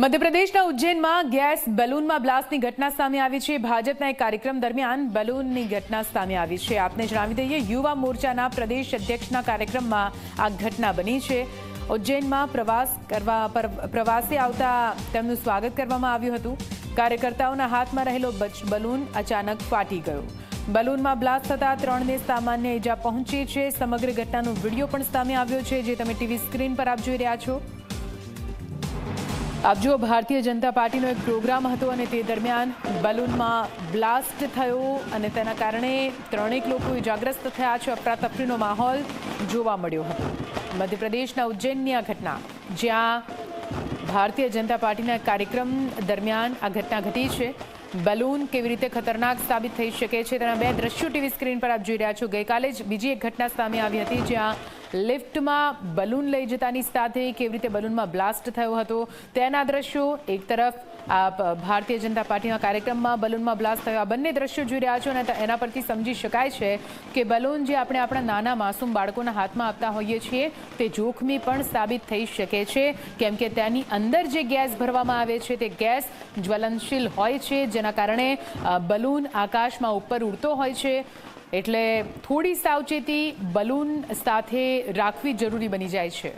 મધ્યપ્રદેશના ઉજ્જૈનમાં ગેસ બેલૂનમાં બ્લાસ્ટની ઘટના સામે આવી છે। ભાજપના એક કાર્યક્રમ દરમિયાન બેલૂનની ઘટના સામે આવી છે। આપને જણાવી દઈએ, યુવા મોરચાના પ્રદેશ અધ્યક્ષના કાર્યક્રમમાં આ ઘટના બની છે। ઉજ્જૈનમાં પ્રવાસે આવતા તેમનું સ્વાગત કરવામાં આવ્યું હતું। કાર્યકર્તાઓના હાથમાં રહેલો બલૂન અચાનક ફાટી ગયો। બલૂનમાં બ્લાસ્ટ થતા 3ને સામાન્ય ઈજા પહોંચી છે। સમગ્ર ઘટનાનો વિડીયો પણ સામે આવ્યો છે, જે તમે ટીવી સ્ક્રીન પર આપ જોઈ રહ્યા છો। આપ જુઓ, ભારતીય જનતા પાર્ટીનો એક પ્રોગ્રામ હતો અને તે દરમિયાન બલૂનમાં બ્લાસ્ટ થયો અને તેના કારણે 3 લોકો ઇજાગ્રસ્ત થયા છે। અફરાતફરીનો માહોલ જોવા મળ્યો હતો। મધ્યપ્રદેશના ઉજ્જૈનની આ ઘટના, જ્યાં ભારતીય જનતા પાર્ટીના કાર્યક્રમ દરમિયાન આ ઘટના ઘટી છે। બલૂન કેવી રીતે ખતરનાક સાબિત થઈ શકે છે, તેના 2 દ્રશ્યો ટીવી સ્ક્રીન પર આપ જોઈ રહ્યા છો। ગઈકાલે જ બીજી એક ઘટના સામે આવી હતી, જ્યાં લિફ્ટમાં બલૂન લઈ જતાની સાથે કેવી રીતે બલૂનમાં બ્લાસ્ટ થયો હતો તેના દ્રશ્યો। એક તરફ આ ભારતીય જનતા પાર્ટીના કાર્યક્રમમાં બલૂનમાં બ્લાસ્ટ થયો, આ બંને દ્રશ્યો જોઈ રહ્યા છો અને એના પરથી સમજી શકાય છે કે બલૂન જે આપણે આપણા નાના માસૂમ બાળકોના હાથમાં આપતા હોઈએ છીએ તે જોખમી પણ સાબિત થઈ શકે છે, કેમ કે તેની અંદર જે ગેસ ભરવામાં આવે છે તે ગેસ જ્વલનશીલ હોય છે, જેના કારણે બલૂન આકાશમાં ઉપર ઉડતો હોય છે। એટલે થોડી સાવચેતી બલૂન સાથે રાખવી જરૂરી બની જાય છે।